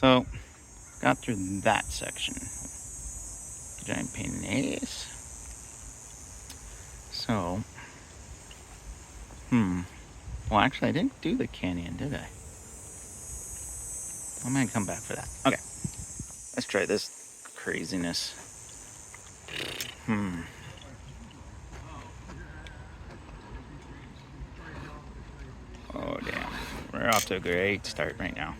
So, got through that section. Giant pain in the ass. So, well, actually, I didn't do the canyon, did I? I might come back for that. Okay, let's try this craziness. Oh, damn. We're off to a great start right now.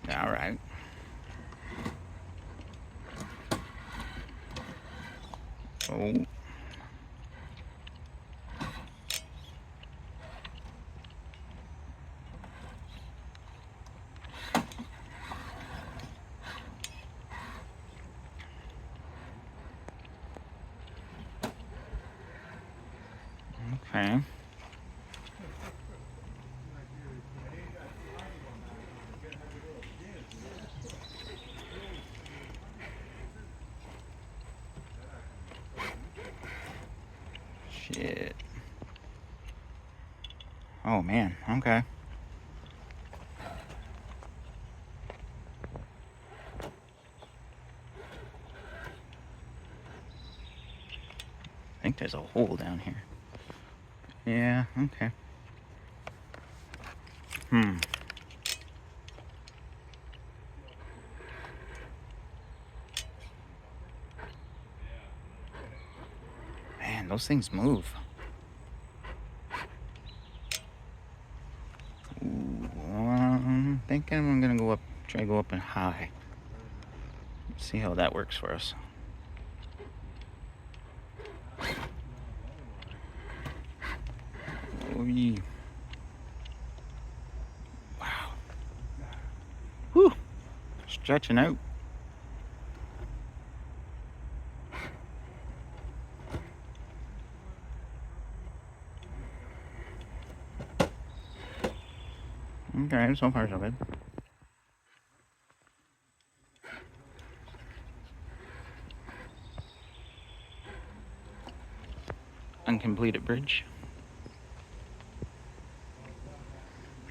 All right. Oh. Okay. Shit. Oh, man. Okay. I think there's a hole down here. Yeah, okay. Man, those things move. Ooh, I'm thinking I'm gonna try to go up and high. See how that works for us. Oy. Wow. Whew. Stretching out. Okay, so far so good. Uncompleted bridge.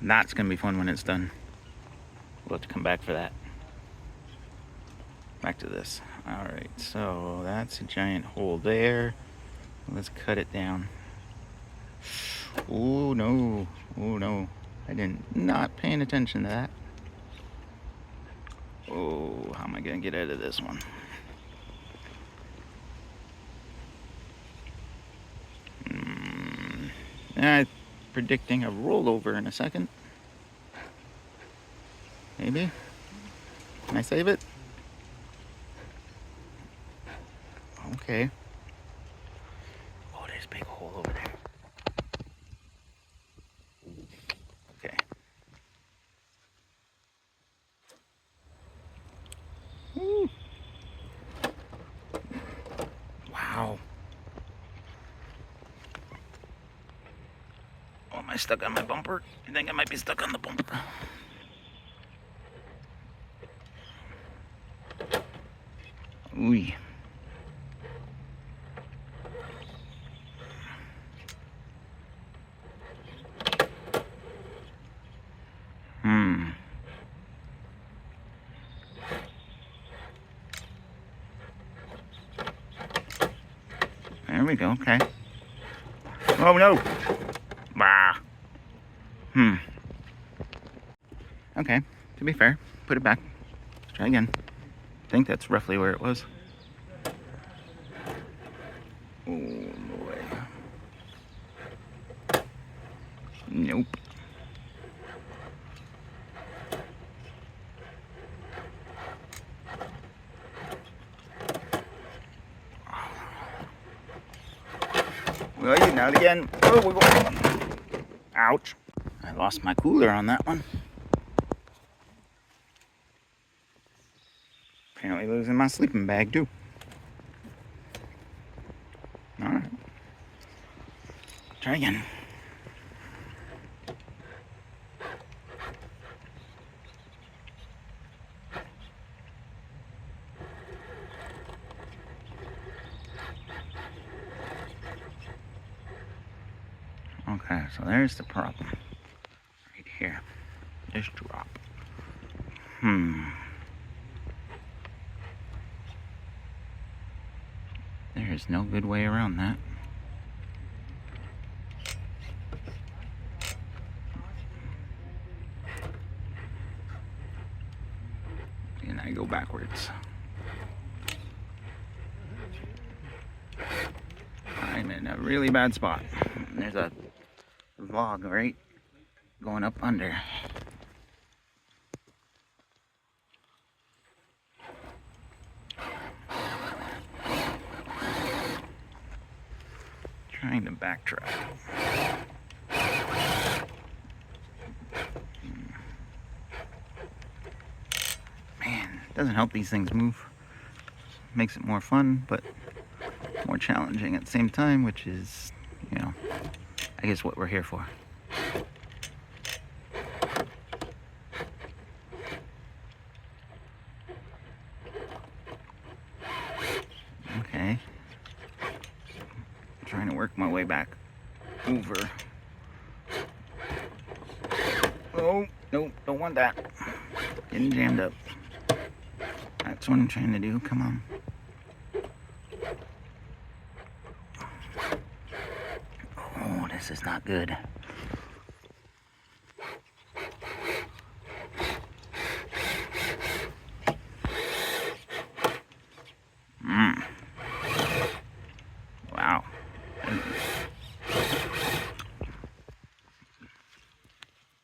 That's gonna be fun when it's done. We'll have to come back for that. Back to this. Alright, so that's a giant hole there. Let's cut it down. Oh no. Oh no. I not paying attention to that. Oh, how am I gonna get out of this one? Predicting a rollover in a second. Maybe. Can I save it? Okay. Oh, there's a big hole over there. Okay. Woo. Wow. Oh, am I stuck on my bumper? I think I might be stuck on the bumper. Ooh. There we go, okay. Oh no! Bah. Okay, to be fair, put it back. Let's try again. I think that's roughly where it was. Oh boy. Nope. Well, not again. Oh, we're going. Ouch. I lost my cooler on that one. Apparently losing my sleeping bag too. Alright. Try again. So there's the problem. Right here. This drop. There's no good way around that. And I go backwards. I'm in a really bad spot. There's a log right going up under. Trying to backtrack. Man, it doesn't help these things move. Makes it more fun, but more challenging at the same time, which is, you know, I guess what we're here for. Okay. Trying to work my way back over. Oh, nope, don't want that. Getting jammed up. That's what I'm trying to do. Come on. Oh, this is not good. Wow.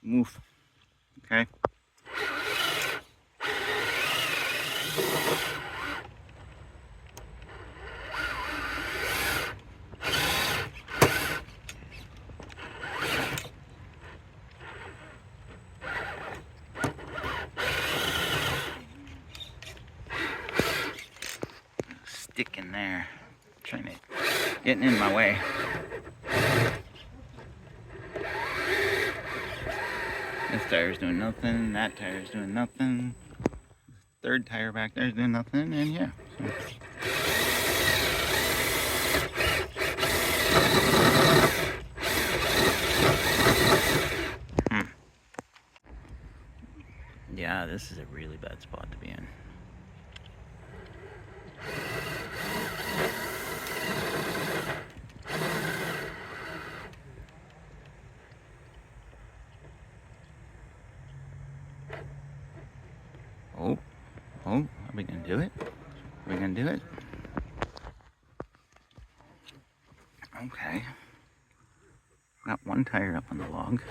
Move. Okay. Stick in there. Trying to getting in my way. This tire's doing nothing, that tire's doing nothing. Third tire back there's doing nothing, and yeah. Yeah, this is a really bad spot to be in. Oh, are we gonna do it? Are we gonna do it? Okay. Got one tire up on the log.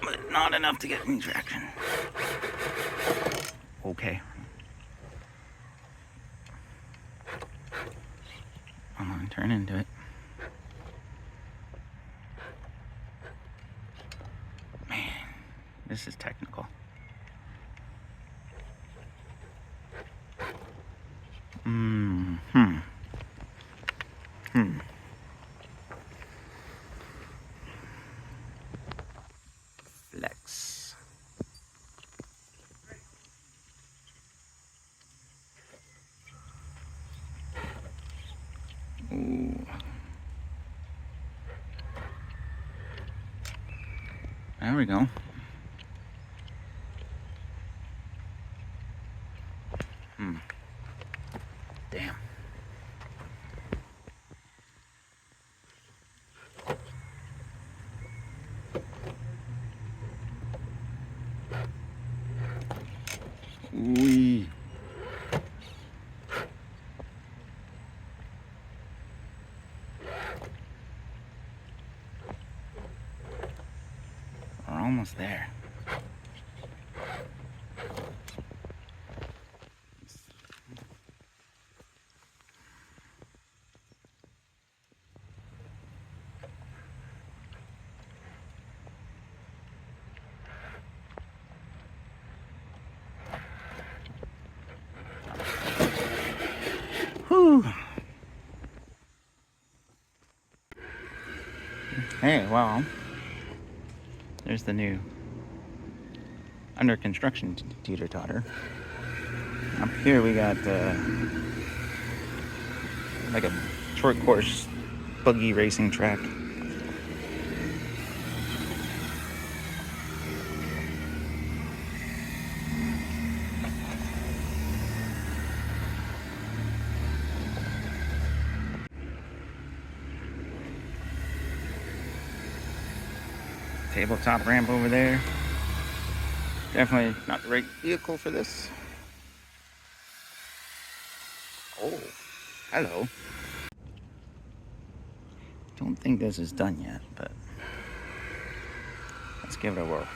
But not enough to get any traction. Okay. Come on, turn into it. Man, this is technical. Flex. Ooh. There we go. Damn. Ooh. We're almost there. Whew. Hey, well, there's the new under construction teeter-totter. Up here we got like a short course buggy racing track. Tabletop ramp over there. Definitely not the right vehicle for this. Oh, hello. Don't think this is done yet, but let's give it a whirl.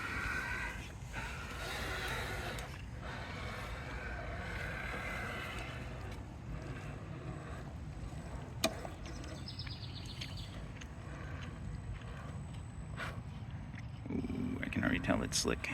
Ooh, I can already tell it's slick.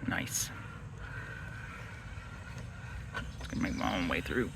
Nice. Just gonna make my own way through.